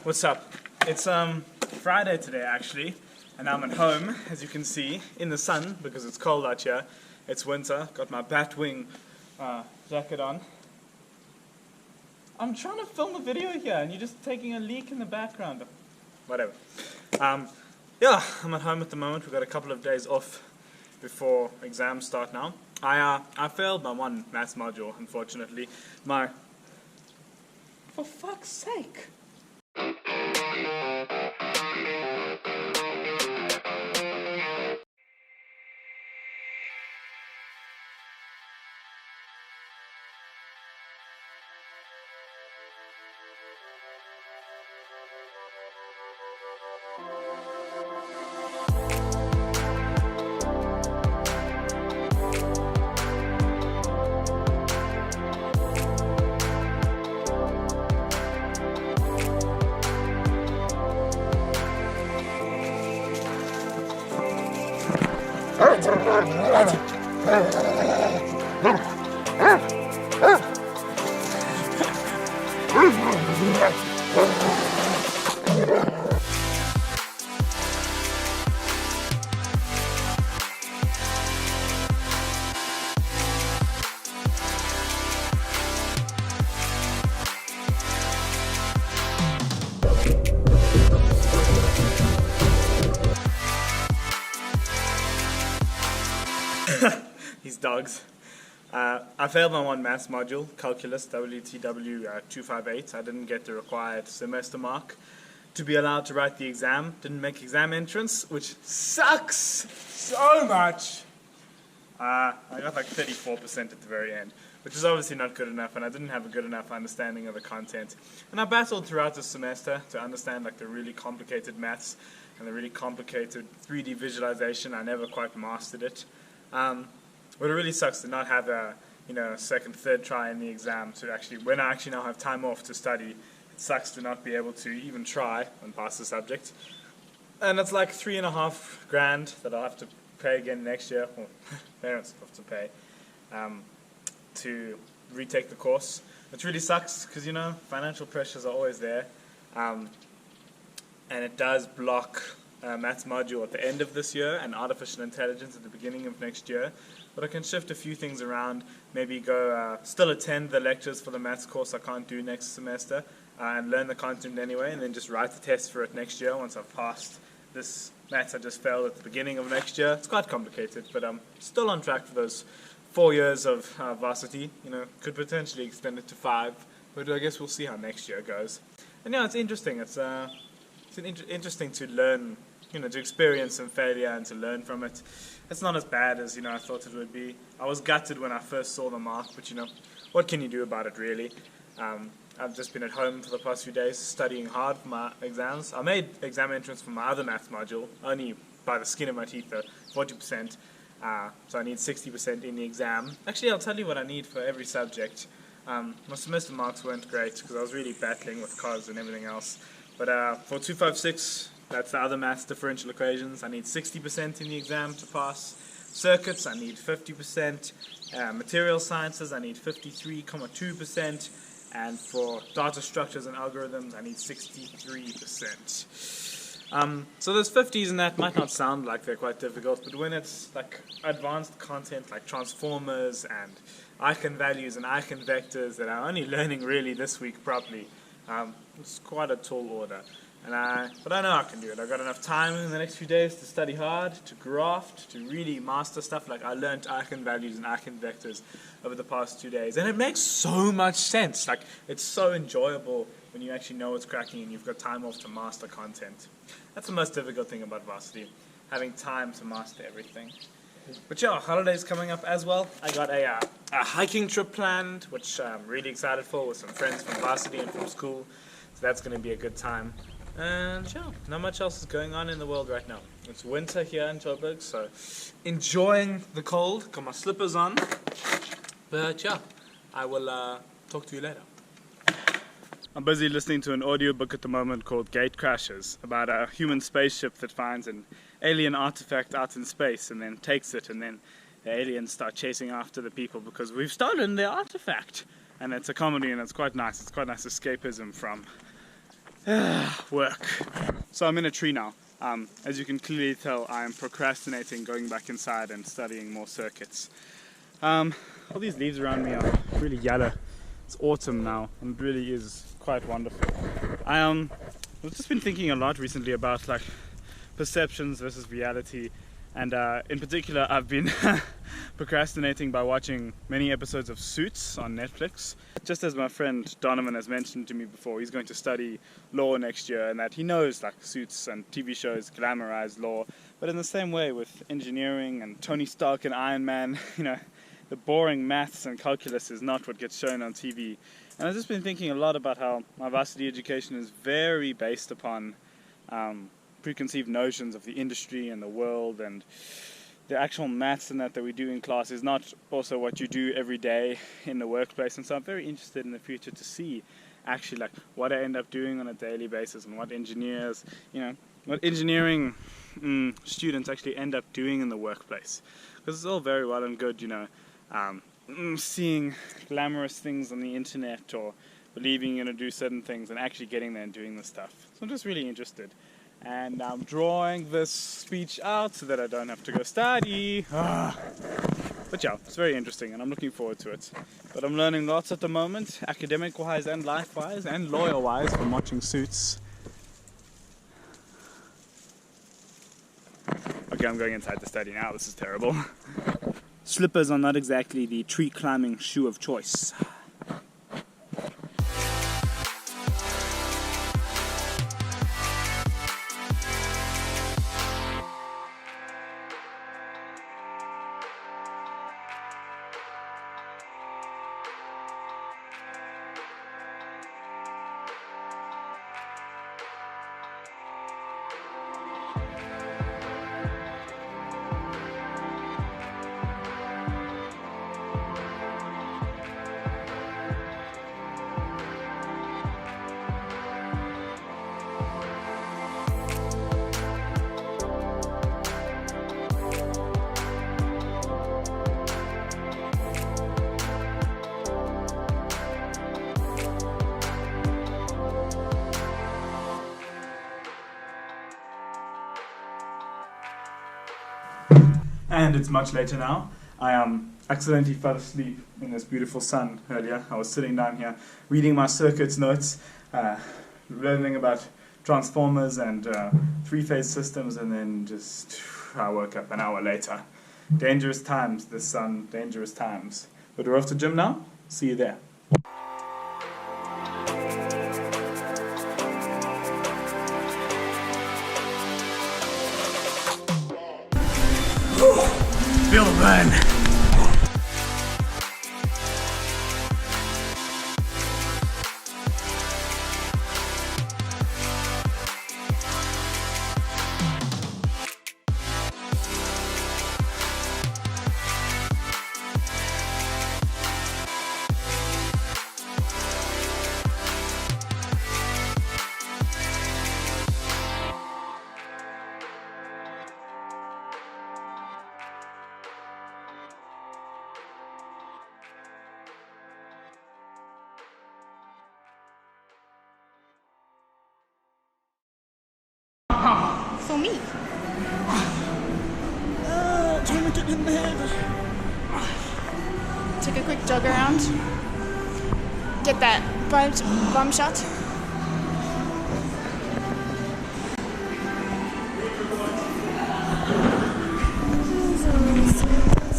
What's up? It's Friday today actually, and I'm at home, as you can see, in the sun because it's cold out here. It's winter. Got my Batwing jacket on. I'm trying to film a video here, and you're just taking a leak in the background. Whatever. Yeah, I'm at home at the moment. We've got a couple of days off before exams start now. I failed my one maths module, unfortunately. For fuck's sake! These dogs. I failed my one maths module, calculus, WTW 258. I didn't get the required semester mark to be allowed to write the exam. Didn't make exam entrance, which sucks so much. I got like 34% at the very end, which is obviously not good enough, and I didn't have a good enough understanding of the content. And I battled throughout the semester to understand like the really complicated maths and the really complicated 3D visualization. I never quite mastered it. But it really sucks to not have a second, third try in the exam to actually, when I actually now have time off to study, it sucks to not be able to even try and pass the subject. And it's like $3.5 grand that I'll have to pay again next year, or parents have to pay, to retake the course. Which really sucks because, financial pressures are always there. And it does block maths module at the end of this year and artificial intelligence at the beginning of next year. But I can shift a few things around, maybe go still attend the lectures for the maths course I can't do next semester, and learn the content anyway, and then just write the test for it next year once I've passed this maths I just failed at the beginning of next year. It's quite complicated, but I'm still on track for those 4 years of varsity. Could potentially extend it to 5, but I guess we'll see how next year goes. And it's interesting. It's interesting to learn, to experience some failure and to learn from it. It's not as bad as, I thought it would be. I was gutted when I first saw the mark, but, what can you do about it, really? I've just been at home for the past few days studying hard for my exams. I made exam entrance for my other maths module, only by the skin of my teeth, 40%. So I need 60% in the exam. Actually, I'll tell you what I need for every subject. My semester marks weren't great because I was really battling with cos and everything else. But for 256, that's the other maths differential equations, I need 60% in the exam to pass. Circuits, I need 50%. Material sciences, I need 53.2%. And for data structures and algorithms, I need 63%. So those 50s and that might not sound like they're quite difficult, but when it's like advanced content like transformers and eigenvalues and eigenvectors that I'm only learning really this week properly, it's quite a tall order. But I know I can do it. I've got enough time in the next few days to study hard, to graft, to really master stuff. Like I learned eigenvalues and eigenvectors over the past 2 days. And it makes so much sense. Like it's so enjoyable when you actually know what's cracking and you've got time off to master content. That's the most difficult thing about varsity, having time to master everything. But yeah, holidays coming up as well. I got a hiking trip planned, which I'm really excited for, with some friends from varsity and from school. So that's going to be a good time. And yeah, not much else is going on in the world right now. It's winter here in Joburg, so enjoying the cold. Got my slippers on. But yeah, I will talk to you later. I'm busy listening to an audiobook at the moment called Gate Crashes, about a human spaceship that finds an alien artifact out in space and then takes it, and then the aliens start chasing after the people because we've stolen their artifact. And it's a comedy and it's quite nice. It's quite nice escapism from Work. So I'm in a tree now. As you can clearly tell, I'm procrastinating going back inside and studying more circuits. All these leaves around me are really yellow. It's autumn now, and it really is quite wonderful. I've just been thinking a lot recently about like perceptions versus reality, and in particular I've been procrastinating by watching many episodes of Suits on Netflix. Just as my friend Donovan has mentioned to me before, he's going to study law next year, and that he knows like Suits and TV shows glamorize law, but in the same way with engineering and Tony Stark and Iron Man, you know, the boring maths and calculus is not what gets shown on TV. And I've just been thinking a lot about how my varsity education is very based upon preconceived notions of the industry and the world, and the actual maths and that we do in class is not also what you do every day in the workplace. And so I'm very interested in the future to see actually like what I end up doing on a daily basis, and what engineers, you know, what engineering students actually end up doing in the workplace. Because it's all very well and good, you know, seeing glamorous things on the internet or believing you're going to do certain things and actually getting there and doing the stuff. So I'm just really interested. And I'm drawing this speech out so that I don't have to go study. But yeah, it's very interesting and I'm looking forward to it. But I'm learning lots at the moment, academic-wise and life-wise and lawyer-wise, from watching Suits. Okay, I'm going inside to study now. This is terrible. Slippers are not exactly the tree climbing shoe of choice. And it's much later now. I accidentally fell asleep in this beautiful sun earlier. I was sitting down here reading my circuits notes, learning about transformers and three-phase systems, and then just I woke up an hour later. Dangerous times, this sun, dangerous times. But we're off to gym now. See you there. Feel the burn. So me. Trying to get in bed. Take a quick jog around. Get that bum shot.